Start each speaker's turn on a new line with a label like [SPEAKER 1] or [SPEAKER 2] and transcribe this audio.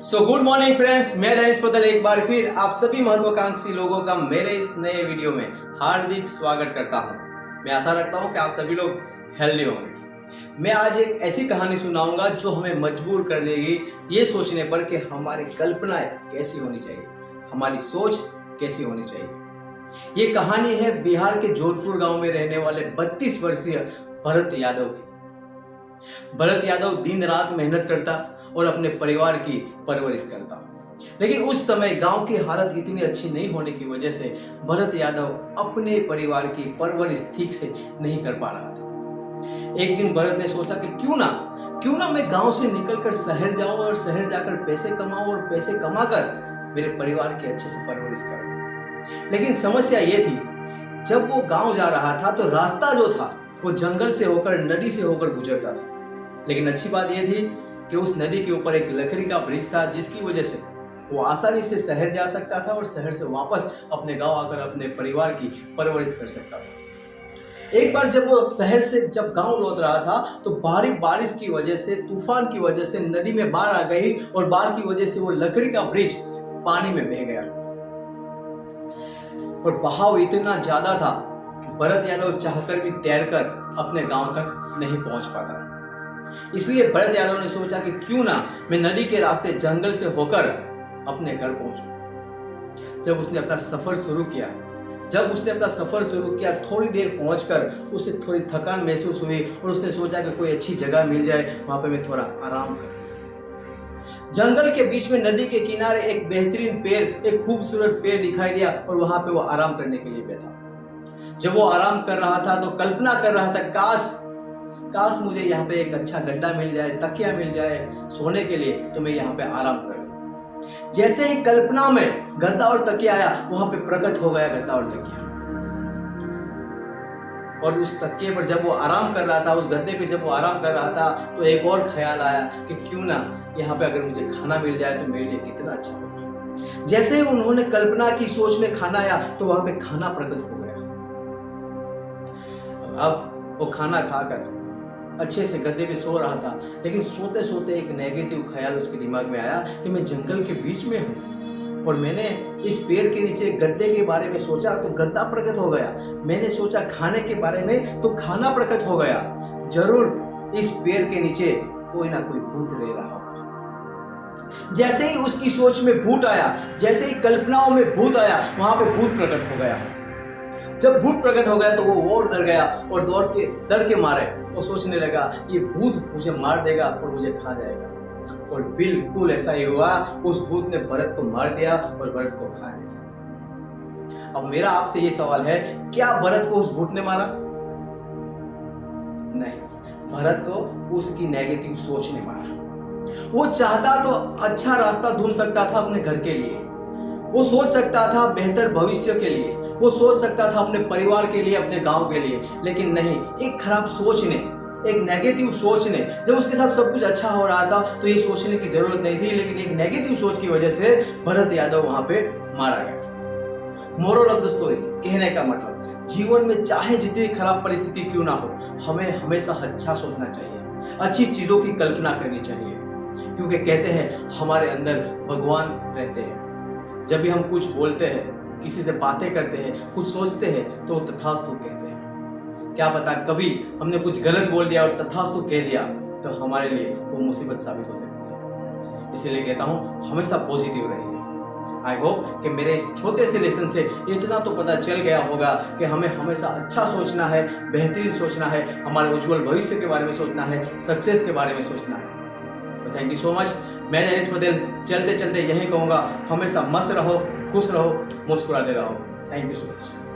[SPEAKER 1] So good morning friends, मैं दनिश पटेल एक बार फिर आप सभी महत्वाकांक्षी लोगों का मेरे इस नए वीडियो में हार्दिक स्वागत करता हूं। मैं आशा रखता हूं कि आप सभी लोग हेल्दी होंगे। मैं आज एक ऐसी कहानी सुनाऊंगा जो हमें मजबूर कर देगी ये सोचने पर कि हमारी कल्पनाएं कैसी होनी चाहिए, हमारी सोच कैसी होनी चाहिए। ये कहानी है बिहार के जोधपुर गांव में रहने वाले 32 वर्षीय भरत यादव की। भरत यादव दिन रात मेहनत करता और अपने परिवार की परवरिश करता, लेकिन उस समय गांव की हालत इतनी अच्छी नहीं होने की वजह से भरत यादव अपने परिवार की परवरिश ठीक से नहीं कर पा रहा था। एक दिन भरत ने सोचा कि क्यों ना मैं गांव से निकलकर शहर जाऊं और शहर जाकर पैसे कमाऊं और पैसे कमाकर मेरे परिवार की अच्छे से परवरिश करूं। लेकिन समस्या ये थी, जब वो गांव जा रहा था तो रास्ता जो था वो जंगल से होकर, नदी से होकर गुजरता था। लेकिन अच्छी बात यह थी कि उस नदी के ऊपर एक लकड़ी का ब्रिज था, जिसकी वजह से वो आसानी से शहर जा सकता था और शहर से वापस अपने गांव आकर अपने परिवार की परवरिश कर सकता था। एक बार जब वो शहर से गांव लौट रहा था तो भारी बारिश की वजह से, तूफान की वजह से नदी में बाढ़ आ गई और बाढ़ की वजह से वो लकड़ी का ब्रिज पानी में बह गया और बहाव इतना ज्यादा था कि भरत यादव चाहकर भी तैरकर अपने गांव तक नहीं पहुंच पाता। इसलिए भरत यादव ने सोचा कि क्यों ना मैं नदी के रास्ते जंगल से होकर अपने घर पहुंचूं। जब उसने अपना सफर शुरू किया, थोड़ी देर पहुंचकर उसे थोड़ी थकान महसूस हुई और उसने सोचा कि कोई अच्छी जगह मिल जाए, वहां पे मैं थोड़ा आराम करूं। जंगल के बीच में नदी के किनारे एक बेहतरीन पेड़, एक खूबसूरत पेड़ दिखाई दिया और वहां पे वो आराम करने के लिए बैठा। जब वो आराम कर रहा था तो कल्पना कर रहा था, काश मुझे यहाँ पे एक अच्छा गड्ढा मिल जाए, तकिया मिल जाए सोने के लिए, तो मैं यहाँ पे आराम करूं। जैसे ही कल्पना में गद्दा और तकिया आया, वहां पे प्रकट हो गया गद्दा और तकिया। और उस तकिए पर जब वो आराम कर रहा था, उस गद्दे पे जब वो आराम कर रहा था, तो एक और ख्याल आया कि क्यों ना यहाँ पे अगर मुझे खाना मिल जाए तो मेरे लिए कितना अच्छा होगा। जैसे ही उन्होंने कल्पना की सोच में खाना आया तो वहां पे खाना प्रकट हो गया। अब वो खाना खाकर अच्छे से गद्दे पे सो रहा था, लेकिन सोते सोते एक नेगेटिव ख्याल उसके दिमाग में आया कि मैं जंगल के बीच में हूँ और मैंने इस पेड़ के नीचे गद्दे के बारे में सोचा तो गद्दा प्रकट हो गया। मैंने सोचा खाने के बारे में तो खाना प्रकट हो गया। जरूर इस पेड़ के नीचे कोई ना कोई भूत रह रहा होगा। जैसे ही उसकी सोच में भूत आया, जैसे ही कल्पनाओं में भूत आया, वहां पे भूत प्रकट हो गया। जब भूत प्रकट हो गया तो वो और डर गया और डर के मारे वो सोचने लगा, ये भूत मुझे मार देगा और मुझे खा जाएगा। और बिल्कुल ऐसा ही हुआ। उस भूत ने भरत को मार दिया और भरत को खा लिया। अब मेरा आपसे ये सवाल है, क्या भरत को उस भूत ने मारा? नहीं, भरत को उसकी नेगेटिव सोच ने मारा। वो चाहता तो अच्छा रास्ता ढूंढ सकता था अपने घर के लिए, वो सोच सकता था बेहतर भविष्य के लिए, वो सोच सकता था अपने परिवार के लिए, अपने गांव के लिए, लेकिन नहीं, एक खराब सोच ने, एक नेगेटिव सोच ने, जब उसके साथ सब कुछ अच्छा हो रहा था तो ये सोचने की जरूरत नहीं थी, लेकिन एक नेगेटिव सोच की वजह से भरत यादव वहां पे मारा गया। मोरल ऑफ द स्टोरी, कहने का मतलब, जीवन में चाहे जितनी खराब परिस्थिति क्यों ना हो, हमें हमेशा अच्छा सोचना चाहिए, अच्छी चीजों की कल्पना करनी चाहिए, क्योंकि कहते हैं हमारे अंदर भगवान रहते हैं। जब भी हम कुछ बोलते हैं, किसी से बातें करते हैं, कुछ सोचते हैं, तो तथास्तु कहते हैं। क्या पता कभी हमने कुछ गलत बोल दिया और तथास्तु कह दिया तो हमारे लिए वो मुसीबत साबित हो सकती है। इसीलिए कहता हूँ हमेशा पॉजिटिव रहिए। आई होप कि मेरे इस छोटे से लेसन से इतना तो पता चल गया होगा कि हमें हमेशा अच्छा सोचना है, बेहतरीन सोचना है, हमारे उज्जवल भविष्य के बारे में सोचना है, सक्सेस के बारे में सोचना है। तो थैंक यू सो मच। मैं दनिश पटेल चलते चलते यही कहूँगा, हमेशा मस्त रहो, खुश रहो, मुस्कुराते रहो। Thank you so much.